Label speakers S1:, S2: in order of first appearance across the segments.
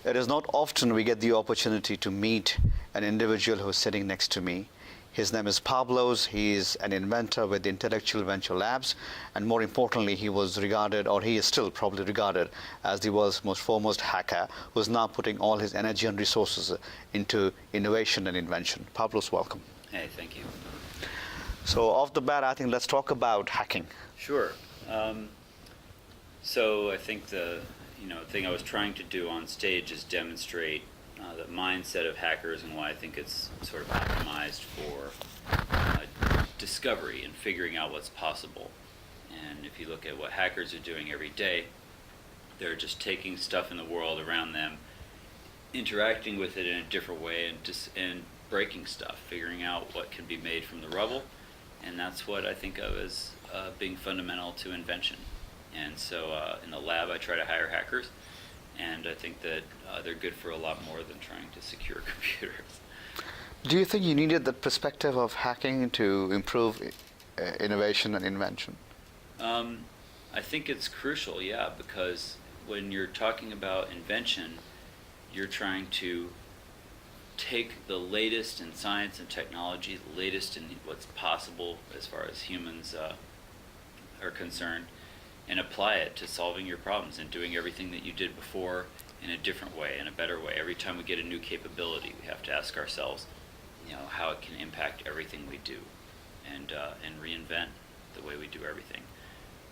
S1: It is not often we get the opportunity to meet an individual who is sitting next to me. His name is Pablos. He is an inventor with Intellectual Venture Labs, and more importantly, he was regarded, or he is still probably regarded, as the world's most foremost hacker, who is now putting all his energy and resources into innovation and invention. Pablos, welcome.
S2: Hey, thank you.
S1: So off the bat, I think let's talk about hacking.
S2: Sure. So I think the thing I was trying to do on stage is demonstrate the mindset of hackers and why I think it's sort of optimized for discovery and figuring out what's possible. And if you look at what hackers are doing every day, they're just taking stuff in the world around them, interacting with it in a different way, and breaking stuff, figuring out what can be made from the rubble. And that's what I think of as being fundamental to invention. And so in the lab, I try to hire hackers, and I think that they're good for a lot more than trying to secure computers.
S1: Do you think you needed the perspective of hacking to improve innovation and invention?
S2: I think it's crucial, yeah, because when you're talking about invention, you're trying to take the latest in science and technology, the latest in what's possible as far as humans are concerned, and apply it to solving your problems and doing everything that you did before in a different way, in a better way. Every time we get a new capability, we have to ask ourselves, how it can impact everything we do, and reinvent the way we do everything.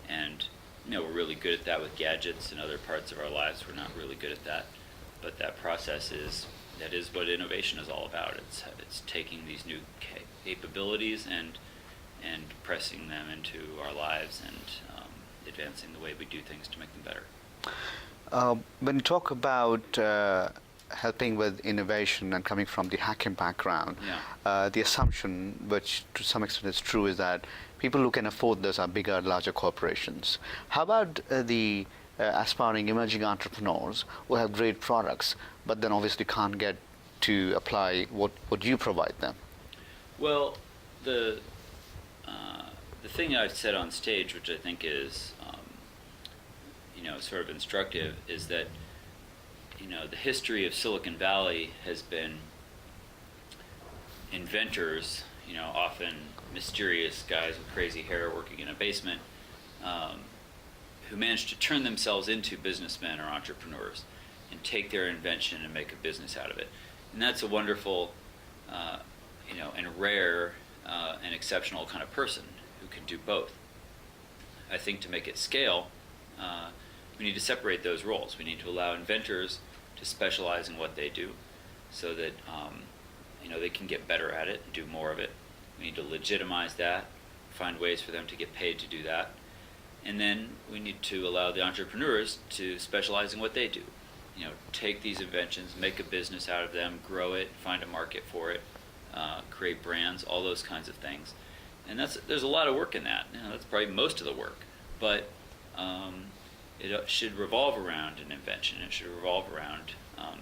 S2: And we're really good at that with gadgets and other parts of our lives. We're not really good at that, but that process is what innovation is all about. It's taking these new capabilities and pressing them into our lives and advancing the way we do things to make them better.
S1: When you talk about helping with innovation and coming from the hacking background, the assumption, which to some extent is true, is that people who can afford this are bigger, larger corporations. How about the aspiring emerging entrepreneurs who have great products, but then obviously can't get to apply what you provide them?
S2: Well, the thing I've said on stage, which I think is sort of instructive, is that the history of Silicon Valley has been inventors, often mysterious guys with crazy hair working in a basement, who managed to turn themselves into businessmen or entrepreneurs and take their invention and make a business out of it. And that's a wonderful, and rare and exceptional kind of person who can do both. I think to make it scale, we need to separate those roles. We need to allow inventors to specialize in what they do so that they can get better at it and do more of it. We need to legitimize that, find ways for them to get paid to do that. And then we need to allow the entrepreneurs to specialize in what they do. Take these inventions, make a business out of them, grow it, find a market for it, create brands, all those kinds of things. And there's a lot of work in that. That's probably most of the work. But it should revolve around an invention. It should revolve around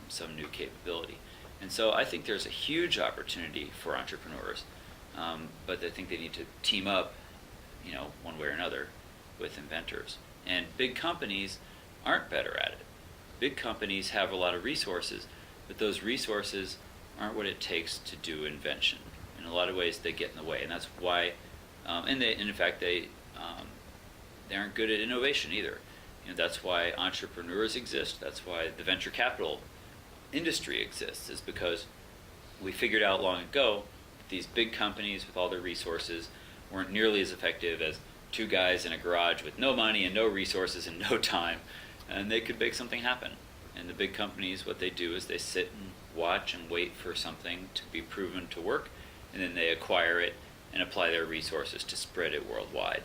S2: some new capability. And so I think there's a huge opportunity for entrepreneurs, but I think they need to team up, one way or another, with inventors. And big companies aren't better at it. Big companies have a lot of resources, but those resources aren't what it takes to do invention. In a lot of ways, they get in the way, and that's why. And in fact, they aren't good at innovation either. That's why entrepreneurs exist. That's why the venture capital industry exists, is because we figured out long ago that these big companies with all their resources weren't nearly as effective as two guys in a garage with no money and no resources and no time, and they could make something happen. And the big companies, what they do is they sit and watch and wait for something to be proven to work, and then they acquire it and apply their resources to spread it worldwide.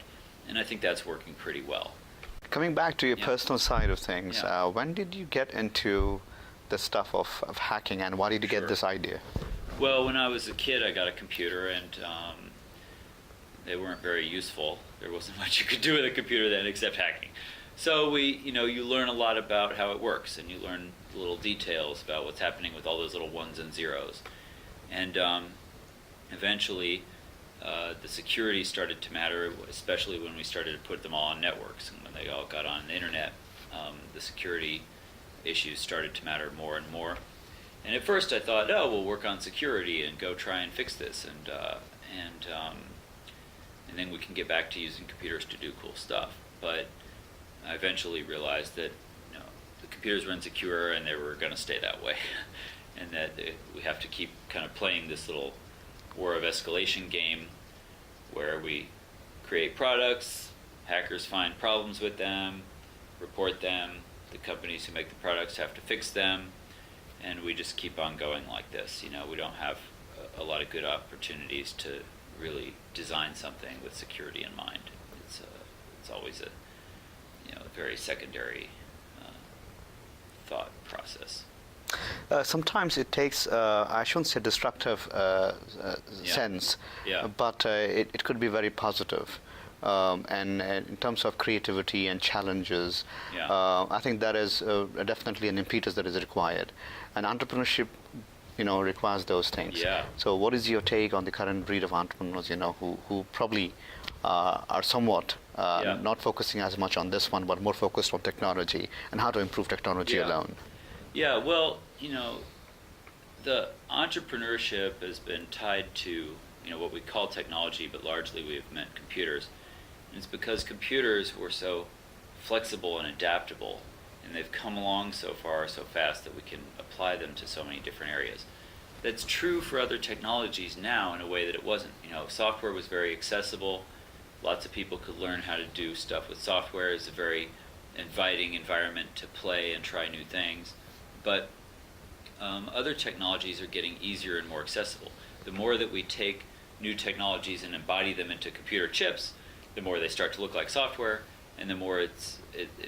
S2: And I think that's working pretty well.
S1: Coming back to your personal side of things, when did you get into the stuff of hacking, and why did you get this idea?
S2: Well, when I was a kid, I got a computer, and they weren't very useful. There wasn't much you could do with a computer then except hacking. So you learn a lot about how it works, and you learn little details about what's happening with all those little ones and zeros. And eventually, the security started to matter, especially when we started to put them all on networks, and when they all got on the internet, the security issues started to matter more and more. And at first I thought, oh, we'll work on security and go try and fix this, and then we can get back to using computers to do cool stuff. But I eventually realized that the computers were insecure and they were going to stay that way, and that we have to keep kind of playing this little war of escalation game where we create products, hackers find problems with them, report them, the companies who make the products have to fix them, and we just keep on going like this. We don't have a lot of good opportunities to really design something with security in mind. It's always a very secondary thought process.
S1: Sometimes it takes, I shouldn't say destructive sense, but it could be very positive. And in terms of creativity and challenges, I think that is definitely an impetus that is required. And entrepreneurship, requires those things.
S2: Yeah.
S1: So what is your take on the current breed of entrepreneurs, who probably are somewhat not focusing as much on this one, but more focused on technology and how to improve technology alone?
S2: Yeah, well, the entrepreneurship has been tied to, what we call technology, but largely we have meant computers. And it's because computers were so flexible and adaptable, and they've come along so far so fast that we can apply them to so many different areas. That's true for other technologies now in a way that it wasn't. Software was very accessible. Lots of people could learn how to do stuff with software. It's a very inviting environment to play and try new things. But other technologies are getting easier and more accessible. The more that we take new technologies and embody them into computer chips, the more they start to look like software, and the more it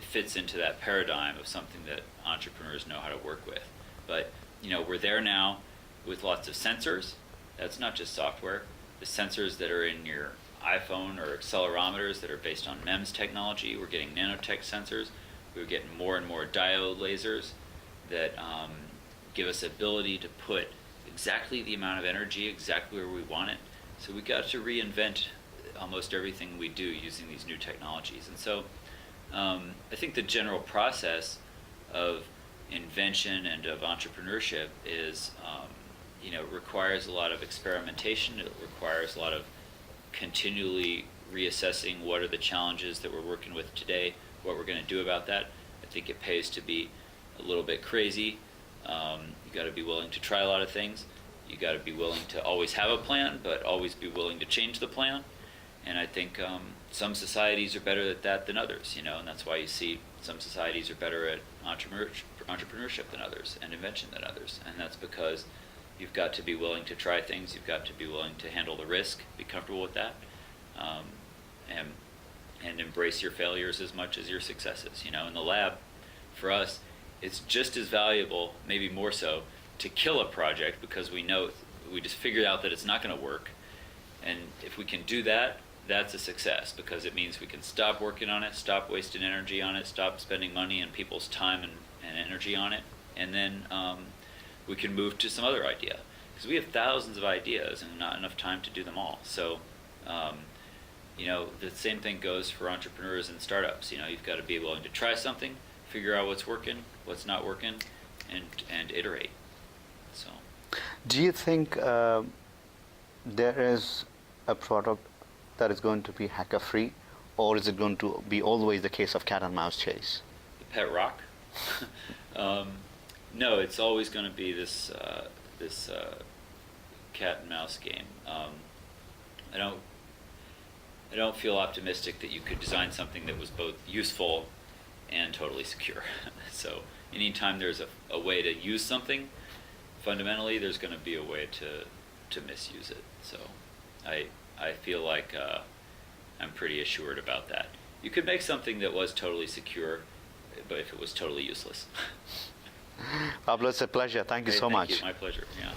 S2: fits into that paradigm of something that entrepreneurs know how to work with. But we're there now with lots of sensors. That's not just software. The sensors that are in your iPhone or accelerometers that are based on MEMS technology. We're getting nanotech sensors. We're getting more and more diode lasers that give us ability to put exactly the amount of energy exactly where we want it. So we got to reinvent almost everything we do using these new technologies. And so I think the general process of invention and of entrepreneurship is, requires a lot of experimentation. It requires a lot of continually reassessing what are the challenges that we're working with today, what we're going to do about that. I think it pays to be a little bit crazy. You got to be willing to try a lot of things. You got to be willing to always have a plan, but always be willing to change the plan. And I think some societies are better at that than others, and that's why you see some societies are better at entrepreneurship than others and invention than others. And that's because you've got to be willing to try things. You've got to be willing to handle the risk, be comfortable with that, and embrace your failures as much as your successes. In the lab, for us, it's just as valuable, maybe more so, to kill a project because we just figured out that it's not going to work. And if we can do that, that's a success because it means we can stop working on it, stop wasting energy on it, stop spending money and people's time and energy on it, and then we can move to some other idea. Because we have thousands of ideas and not enough time to do them all. So, the same thing goes for entrepreneurs and startups. You've got to be willing to try something, figure out what's working, what's not working, and iterate. So,
S1: do you think there is a product that is going to be hacker-free, or is it going to be always the case of cat and mouse chase?
S2: The pet rock? No, it's always going to be this cat and mouse game. I don't feel optimistic that you could design something that was both useful and totally secure. So anytime there's a way to use something, fundamentally there's going to be a way to misuse it. So I feel like I'm pretty assured about that. You could make something that was totally secure, but if it was totally useless.
S1: Pablo, it's a pleasure. Thank you so much.
S2: Thank you. My pleasure. Yeah.